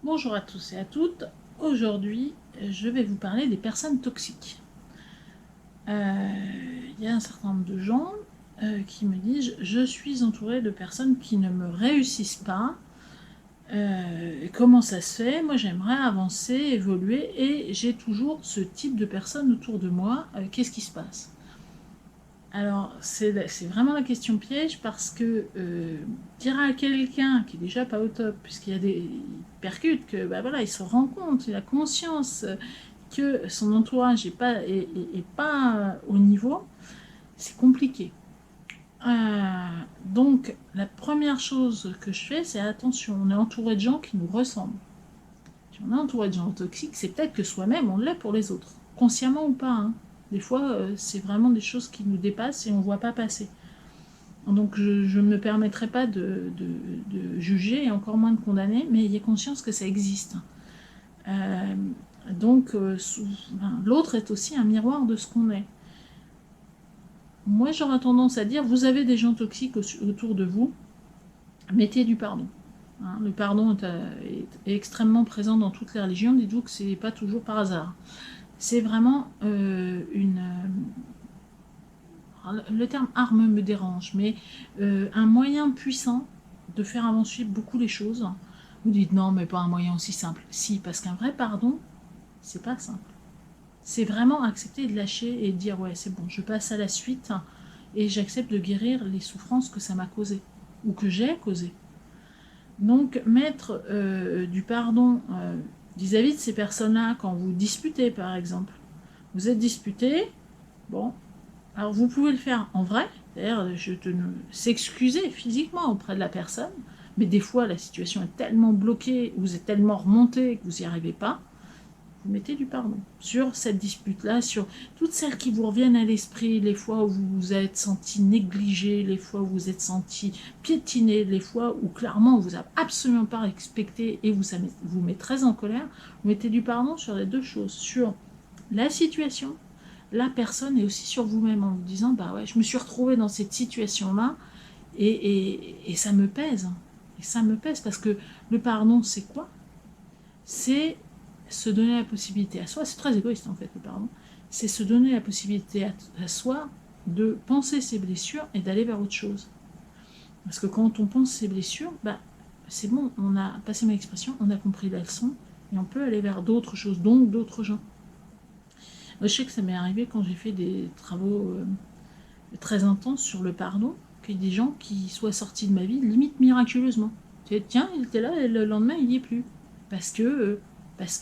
Bonjour à tous et à toutes. Aujourd'hui, je vais vous parler des personnes toxiques. Il y a un certain nombre de gens qui me disent « Je suis entourée de personnes qui ne me réussissent pas. Comment ça se fait? Moi, j'aimerais avancer, évoluer et j'ai toujours ce type de personnes autour de moi. Qu'est-ce qui se passe ?» Alors, c'est vraiment la question piège parce que dire à quelqu'un qui est déjà pas au top, puisqu'il y a des il percute que bah voilà, il se rend compte, il a conscience que son entourage est pas au niveau, c'est compliqué. Donc, la première chose que je fais, c'est attention, on est entouré de gens qui nous ressemblent. Si on est entouré de gens toxiques, c'est peut-être que soi-même on l'est pour les autres, consciemment ou pas. Hein. Des fois, c'est vraiment des choses qui nous dépassent et on ne voit pas passer. Donc je ne me permettrai pas de juger et encore moins de condamner, mais ayez conscience que ça existe. L'autre est aussi un miroir de ce qu'on est. Moi, j'aurais tendance à dire, vous avez des gens toxiques autour de vous, mettez du pardon. Hein, le pardon est extrêmement présent dans toutes les religions, dites-vous que c'est pas toujours par hasard. C'est vraiment le terme arme me dérange, mais un moyen puissant de faire avancer beaucoup les choses. Vous dites non, mais pas un moyen aussi simple. Si, parce qu'un vrai pardon, c'est pas simple. C'est vraiment accepter de lâcher et de dire ouais, c'est bon, je passe à la suite et j'accepte de guérir les souffrances que ça m'a causées ou que j'ai causées. Donc, mettre du pardon vis-à-vis de ces personnes-là quand vous disputez, par exemple. Vous êtes disputé, bon, alors vous pouvez le faire en vrai, c'est-à-dire s'excuser physiquement auprès de la personne, mais des fois la situation est tellement bloquée, vous êtes tellement remonté que vous n'y arrivez pas, vous mettez du pardon sur cette dispute-là, sur toutes celles qui vous reviennent à l'esprit, les fois où vous vous êtes senti négligé, les fois où vous vous êtes senti piétiné, les fois où clairement vous n'avez absolument pas respecté et ça vous met très en colère, vous mettez du pardon sur les deux choses, sur la situation, la personne et aussi sur vous-même en vous disant bah ouais, je me suis retrouvée dans cette situation-là et ça me pèse. Et ça me pèse parce que le pardon, c'est quoi? C'est se donner la possibilité à soi, c'est très égoïste en fait le pardon, c'est se donner la possibilité à soi de penser ses blessures et d'aller vers autre chose. Parce que quand on pense ses blessures, bah, c'est bon, on a passé mon expression, on a compris la leçon et on peut aller vers d'autres choses, donc d'autres gens. Moi, je sais que ça m'est arrivé quand j'ai fait des travaux très intenses sur le pardon, qu'il y ait des gens qui soient sortis de ma vie limite miraculeusement. Tiens, il était là et le lendemain il n'y est plus. Parce que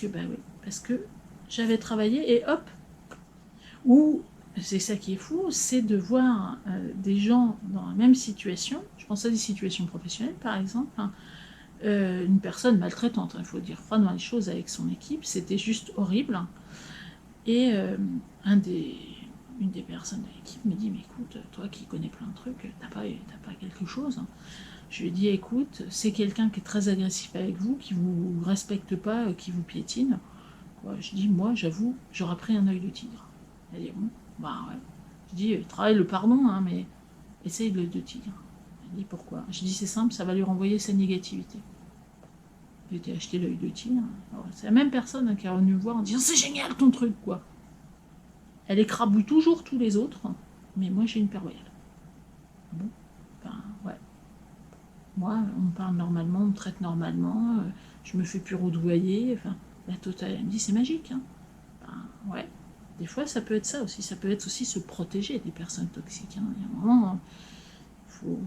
bah oui, parce que j'avais travaillé et hop. Ou c'est ça qui est fou, c'est de voir des gens dans la même situation. Je pense à des situations professionnelles par exemple. Hein, une personne maltraitante, il faut dire froidement les choses avec son équipe, c'était juste horrible. Et une des personnes de l'équipe me dit mais écoute, toi qui connais plein de trucs, t'as pas quelque chose? Je lui ai dit écoute, c'est quelqu'un qui est très agressif avec vous, qui vous respecte pas, qui vous piétine. Quoi, je dis moi j'avoue, j'aurais pris un œil de tigre. Elle dit bon, bah ouais. Je dis travaille le pardon, hein, mais essaye l'œil de tigre. Elle dit pourquoi? Je dis c'est simple, ça va lui renvoyer sa négativité. J'ai été acheter l'œil de tigre. C'est la même personne hein, qui est revenue me voir en disant c'est génial ton truc quoi. Elle écrabouille toujours tous les autres, mais moi j'ai une paire royale. Bon, ben ouais. Moi, on me parle normalement, on me traite normalement, je me fais plus roudoyer, enfin, la totale, elle me dit c'est magique. Hein. Ben ouais. Des fois, ça peut être ça aussi. Ça peut être aussi se protéger des personnes toxiques. Hein. Il y a un moment, faut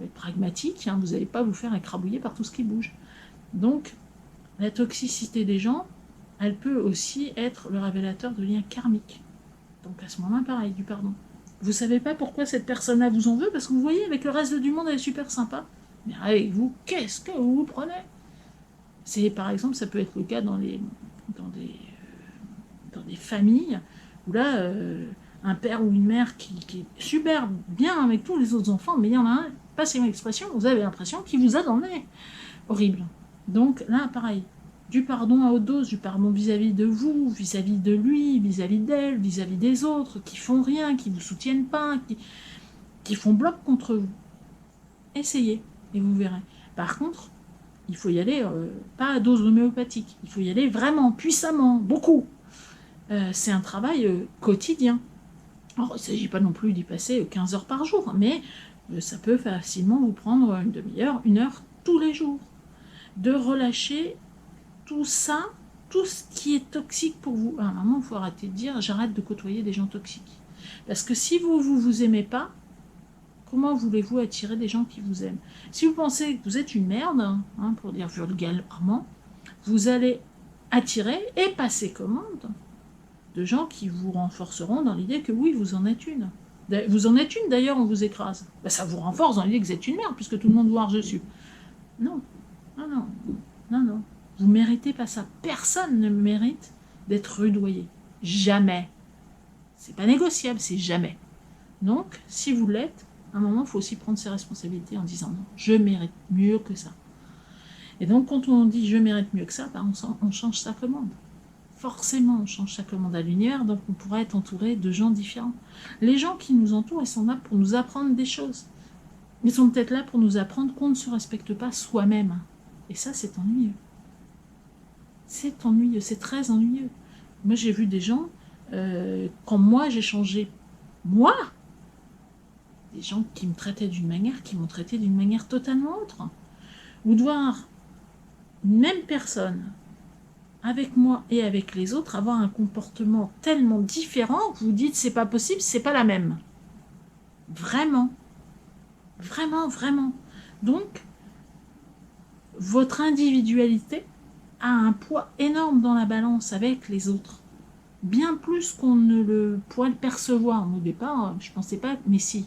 être pragmatique. Hein. Vous n'allez pas vous faire écrabouiller par tout ce qui bouge. Donc, la toxicité des gens, elle peut aussi être le révélateur de liens karmiques. Donc à ce moment-là, pareil, du pardon. Vous savez pas pourquoi cette personne-là vous en veut, parce que vous voyez, avec le reste du monde, elle est super sympa. Mais avec vous, qu'est-ce que vous prenez? C'est, par exemple, ça peut être le cas dans des familles où là, un père ou une mère qui est super bien avec tous les autres enfants, mais il y en a un, passez mon expression, vous avez l'impression qu'il vous a dans le nez. Horrible. Donc là, pareil, du pardon à haute dose, du pardon vis-à-vis de vous, vis-à-vis de lui, vis-à-vis d'elle, vis-à-vis des autres, qui font rien, qui vous soutiennent pas, qui font bloc contre vous. Essayez, et vous verrez. Par contre, il faut y aller, pas à dose homéopathique, il faut y aller vraiment, puissamment, beaucoup. C'est un travail quotidien. Alors, il ne s'agit pas non plus d'y passer 15 heures par jour, mais ça peut facilement vous prendre une demi-heure, une heure tous les jours. De relâcher tout ça, tout ce qui est toxique pour vous. À un moment, il faut arrêter de dire j'arrête de côtoyer des gens toxiques. Parce que si vous aimez pas, comment voulez-vous attirer des gens qui vous aiment? Si vous pensez que vous êtes une merde, hein, pour dire vulgairement, vous allez attirer et passer commande de gens qui vous renforceront dans l'idée que oui, vous en êtes une. Vous en êtes une, d'ailleurs, on vous écrase. Ben, ça vous renforce dans l'idée que vous êtes une merde, puisque tout le monde vous marche dessus. Non, non, non, non, non. Vous ne méritez pas ça. Personne ne mérite d'être rudoyé. Jamais. C'est pas négociable, c'est jamais. Donc, si vous l'êtes, à un moment, il faut aussi prendre ses responsabilités en disant non, je mérite mieux que ça. Et donc, quand on dit je mérite mieux que ça, ben, on change sa commande. Forcément, on change sa commande à l'univers, donc on pourra être entouré de gens différents. Les gens qui nous entourent, ils sont là pour nous apprendre des choses. Ils sont peut-être là pour nous apprendre qu'on ne se respecte pas soi-même. Et ça, c'est ennuyeux. C'est ennuyeux, c'est très ennuyeux. Moi, j'ai vu des gens, quand moi, j'ai changé, moi, des gens qui me traitaient d'une manière, qui m'ont traité d'une manière totalement autre. Ou de voir une même personne, avec moi et avec les autres, avoir un comportement tellement différent que vous dites c'est pas possible, c'est pas la même. Vraiment. Vraiment, vraiment. Donc, votre individualité a un poids énorme dans la balance avec les autres. Bien plus qu'on ne le pourrait le percevoir. Au départ, je pensais pas, mais si.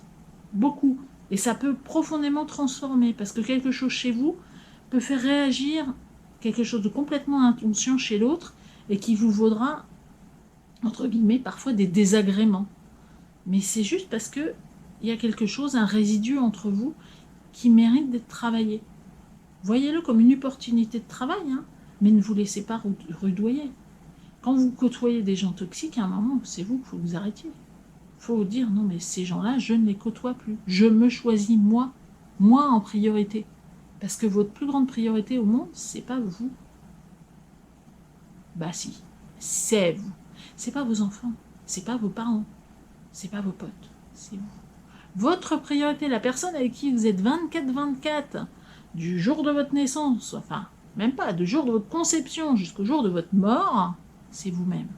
Beaucoup. Et ça peut profondément transformer, parce que quelque chose chez vous peut faire réagir quelque chose de complètement inconscient chez l'autre, et qui vous vaudra, entre guillemets, parfois des désagréments. Mais c'est juste parce que il y a quelque chose, un résidu entre vous, qui mérite d'être travaillé. Voyez-le comme une opportunité de travail, hein, mais ne vous laissez pas rudoyer. Quand vous côtoyez des gens toxiques, à un moment, c'est vous qu'il faut vous arrêtiez. Il faut vous dire, non mais ces gens-là, je ne les côtoie plus. Je me choisis moi en priorité. Parce que votre plus grande priorité au monde, c'est pas vous. Bah si, c'est vous. C'est pas vos enfants, c'est pas vos parents, c'est pas vos potes, c'est vous. Votre priorité, la personne avec qui vous êtes 24/24, du jour de votre naissance, enfin, même pas, du jour de votre conception jusqu'au jour de votre mort, c'est vous-même.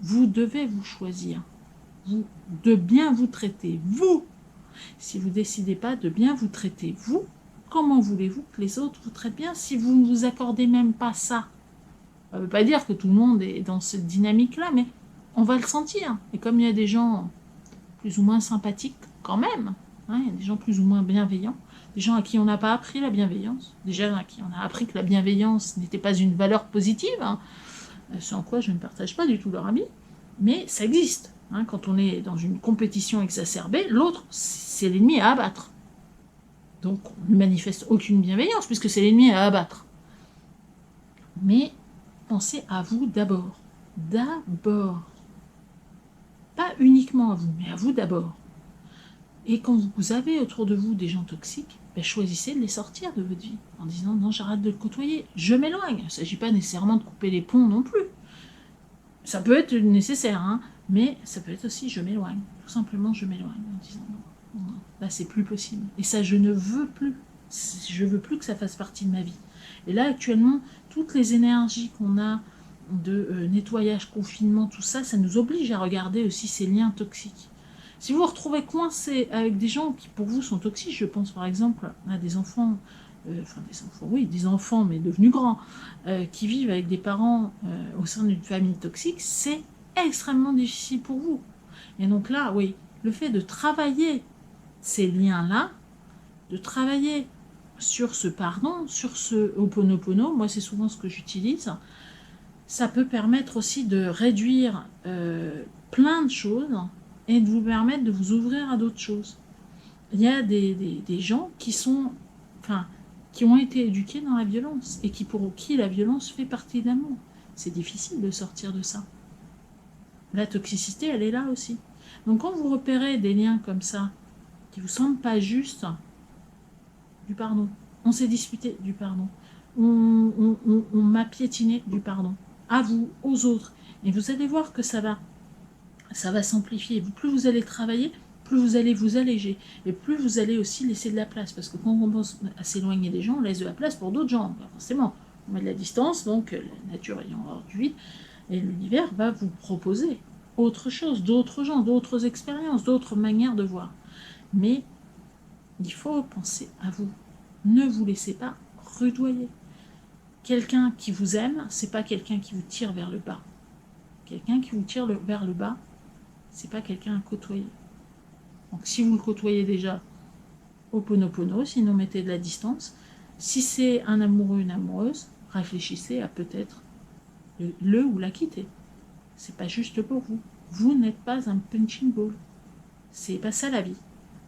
Vous devez vous choisir. Vous, de bien vous traiter, vous. Si vous ne décidez pas de bien vous traiter, vous, comment voulez-vous que les autres vous traitent bien si vous ne vous accordez même pas ça? Ça ne veut pas dire que tout le monde est dans cette dynamique-là, mais on va le sentir. Et comme il y a des gens plus ou moins sympathiques quand même, hein, il y a des gens plus ou moins bienveillants, des gens à qui on n'a pas appris la bienveillance, des gens à qui on a appris que la bienveillance n'était pas une valeur positive, hein, ce en quoi je ne partage pas du tout leur avis, mais ça existe. Hein, quand on est dans une compétition exacerbée, l'autre, c'est l'ennemi à abattre. Donc on ne manifeste aucune bienveillance, puisque c'est l'ennemi à abattre. Mais pensez à vous d'abord. D'abord. Pas uniquement à vous, mais à vous d'abord. Et quand vous avez autour de vous des gens toxiques, ben choisissez de les sortir de votre vie, en disant non, j'arrête de le côtoyer, je m'éloigne. Il ne s'agit pas nécessairement de couper les ponts non plus. Ça peut être nécessaire, hein, mais ça peut être aussi je m'éloigne. Tout simplement, je m'éloigne en disant non, non, là c'est plus possible. Et ça, je ne veux plus. Je veux plus que ça fasse partie de ma vie. Et là, actuellement, toutes les énergies qu'on a de nettoyage, confinement, tout ça, ça nous oblige à regarder aussi ces liens toxiques. Si vous vous retrouvez coincé avec des gens qui pour vous sont toxiques, je pense par exemple à des enfants, des enfants mais devenus grands, qui vivent avec des parents au sein d'une famille toxique, c'est extrêmement difficile pour vous. Et donc là, oui, le fait de travailler ces liens-là, de travailler sur ce pardon, sur ce Ho'oponopono, moi c'est souvent ce que j'utilise, ça peut permettre aussi de réduire plein de choses et de vous permettre de vous ouvrir à d'autres choses. Il y a des gens qui sont, qui ont été éduqués dans la violence et pour qui la violence fait partie de l'amour. C'est difficile de sortir de ça. La toxicité, elle est là aussi. Donc quand vous repérez des liens comme ça, qui vous semblent pas justes, du pardon. On s'est disputé, du pardon. on m'a piétiné du pardon. À vous, aux autres. Et vous allez voir que ça va s'amplifier. Plus vous allez travailler, plus vous allez vous alléger. Et plus vous allez aussi laisser de la place. Parce que quand on pense à s'éloigner des gens, on laisse de la place pour d'autres gens. Forcément, on met de la distance, donc la nature ayant horreur du vide, et l'univers va vous proposer autre chose, d'autres gens, d'autres expériences, d'autres manières de voir. Mais il faut penser à vous. Ne vous laissez pas rudoyer. Quelqu'un qui vous aime, c'est pas quelqu'un qui vous tire vers le bas. Quelqu'un qui vous tire vers le bas, c'est pas quelqu'un à côtoyer. Donc si vous le côtoyez déjà, Ho'oponopono, sinon mettez de la distance. Si c'est un amoureux, une amoureuse, réfléchissez à peut-être le ou la quitter. C'est pas juste pour vous. Vous n'êtes pas un punching ball. C'est pas ça la vie.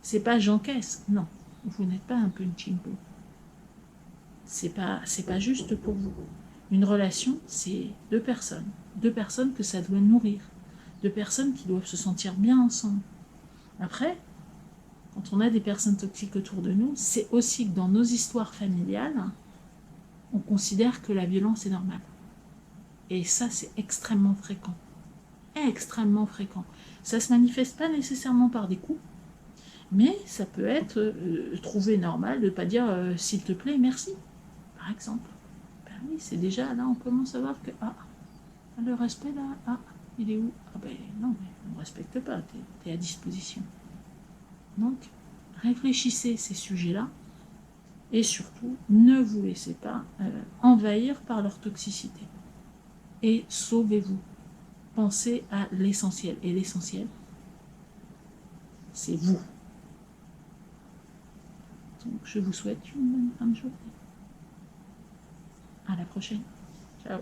C'est pas j'encaisse. Non, vous n'êtes pas un punching ball. C'est pas juste pour vous. Une relation, c'est deux personnes que ça doit nourrir, deux personnes qui doivent se sentir bien ensemble. Après, quand on a des personnes toxiques autour de nous, c'est aussi que dans nos histoires familiales, on considère que la violence est normale. Et ça, c'est extrêmement fréquent. Extrêmement fréquent. Ça ne se manifeste pas nécessairement par des coups, mais ça peut être trouvé normal de ne pas dire s'il te plaît, merci, par exemple. Ben oui, c'est déjà là, on commence à voir que le respect là, il est où? Ah ben non, mais on ne respecte pas, t'es à disposition. Donc, réfléchissez ces sujets-là et surtout, ne vous laissez pas envahir par leur toxicité. Et sauvez-vous. Pensez à l'essentiel. Et l'essentiel, c'est vous. Donc, je vous souhaite une bonne fin de journée. À la prochaine. Ciao.